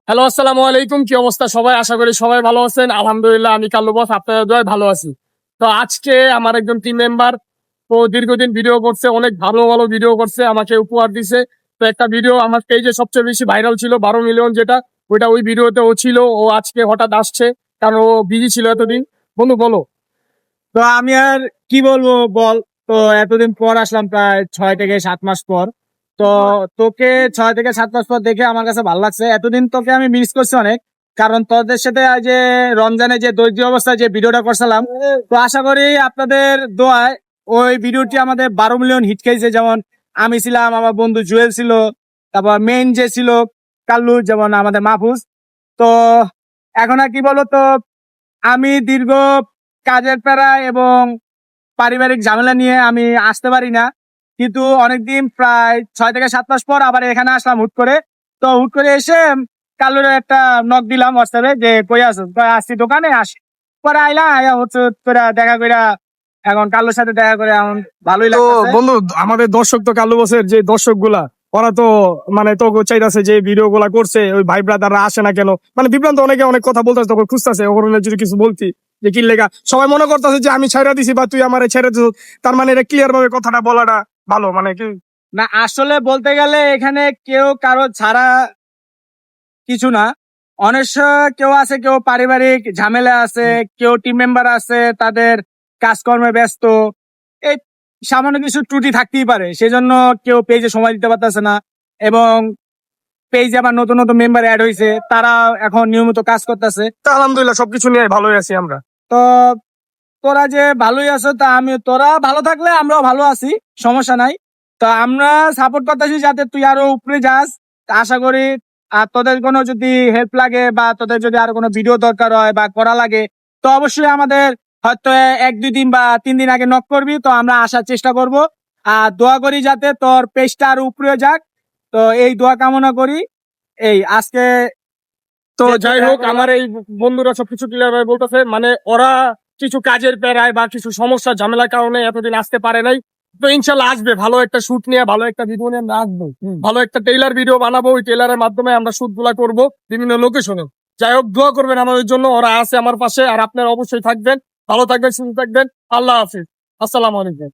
Hello, আসসালামু আলাইকুম। কি অবস্থা সবাই? আশা করি সবাই ভালো আছেন। আলহামদুলিল্লাহ, আমি কাল্লু বস, আপনাদের দোয়ায় ভালো আছি। তো আজকে আমার একজন টিম মেম্বার দীর্ঘদিন ভিডিও করছে, অনেক ভালো ভালো ভিডিও করছে, আমাকে উপহার দিছে। তো একটা ভিডিও আমার পেজে সবচেয়ে বেশি ভাইরাল ছিল, 12 মিলিয়ন, যেটা ওই ভিডিওতে ও ছিল। ও আজকে হঠাৎ আসছে, কারণ ও বিজি ছিল এতদিন। বন্ধু বলো। তো আমি আর কি বলবো বল। তো এতদিন পর আসলাম, প্রায় 6 থেকে 7 মাস পর। তো তোকে 6 থেকে 7 মাস পর দেখে আমার কাছে ভালো লাগছে। এতদিন তোকে আমি মিস করছি অনেক, কারণ তোদের সাথে আজ যে রমজানে যে দরিদ্র অবস্থায় যে ভিডিওটা করছিলাম, তো আশা করি আপনাদের দোয়ায় ওই ভিডিওটি আমাদের 12 মিলিয়ন হিট খেয়েছে। যেমন আমি ছিলাম, আমার বন্ধু জুয়েল ছিল, তারপর মেইন যে ছিল কাল্লু, যেমন আমাদের মাহফুজ। তো এখন আর কি বলতো, আমি দীর্ঘ কাজের প্যারা এবং পারিবারিক ঝামেলা নিয়ে আমি আসতে পারি না, কিন্তু অনেকদিন প্রায় 6 থেকে 7 মাস পর আবার এখানে আসলাম হুট করে। তো হুট করে এসে কালুর একটা নক দিলাম হোয়াটসঅ্যাপে যে কই আছো, কই আসছি দোকানে আসি। পরে আইলাম, আয়া হচ্ছে তোরা দেখা কইরা, এখন কালুর সাথে দেখা করে এখন ভালোই তো লাগতেছে। বন্ধু, আমাদের দর্শক তো কাল্লু বসের যে দর্শক গুলা, ওরা তো মানে তো চাইতেছে যে ভিডিও গুলা করছে ওই ভাই ব্রাদাররা আসে না কেন, মানে বিভ্রান্ত, অনেকে অনেক কথা বলতেছে, তখন খুঁজতেছে ওখানে যদি কিছু বলতি যে কি লেগা। সবাই মনে করতেছে যে আমি ছেড়ে দিছি বা তুই আমারে ছেড়ে দিস। তার মানে এটা ক্লিয়ার ভাবে কথাটা বলাটা ভালো, মানে কি। না, আসলে বলতে গেলে এখানে কেউ কারো ছাড়া কিছু না। অনেক কেউ আছে, কেউ পারিবারিক ঝামেলা আছে, কেউ টিম মেম্বার আছে তাদের কাজকর্মে ব্যস্ত, এই সামান্য কিছু ত্রুটি থাকতেই পারে, সেজন্য কেউ পেজে সময় দিতে পারতেছে না। এবং পেজে আবার নতুন নতুন মেম্বার অ্যাড হয়েছে, তারা এখন নিয়মিত কাজ করতেছে। তা আলহামদুলিল্লাহ, সবকিছু নিয়ে ভালোই আছি আমরা। তো তোরা যে ভালোই আছো, তা আমি তোরা ভালো থাকলে আমরাও ভালো আছি, সমস্যা নাই। তো আমরা সাপোর্ট করতেছি যাতে তুই আরো উপরে যাস। তা আশা করি। আর তোদের কোনো যদি হেল্প লাগে বা তোদের যদি আরো কোনো ভিডিও দরকার হয় বা করা লাগে, তো অবশ্যই আমাদের হয়তো 1-2 দিন বা 3 দিন আগে নক করবি, তো আমরা আসার চেষ্টা করব। আর দোয়া করি যাতে তোর পেজটা আরো উপরে যাক। তো এই দোয়া কামনা করি। এই আজকে তো যে যাই হোক, আমার এই বন্ধুরা সবকিছু ক্লিয়ার ভাবে বলতেছে, মানে ওরা কিছু কাজের প্যারায় বা কিছু সমস্যা ঝামেলার কারণে এতদিন আসতে পারে নাই। তো ইনশাল্লাহ আসবে, ভালো একটা শুট নিয়ে, ভালো একটা ভিডিও নিয়ে আমরা আসবো। ভালো একটা টেইলার ভিডিও বানাবো, ওই টেইলারের মাধ্যমে আমরা শুট গুলা করবো বিভিন্ন লোকেশনে। যাই হোক, দোয়া করবেন আমাদের জন্য, ওরা আছে আমার পাশে, আর আপনারা অবশ্যই থাকবেন। ভালো থাকবেন, সুস্থ থাকবেন। আল্লাহ হাফিজ। আসসালামু আলাইকুম।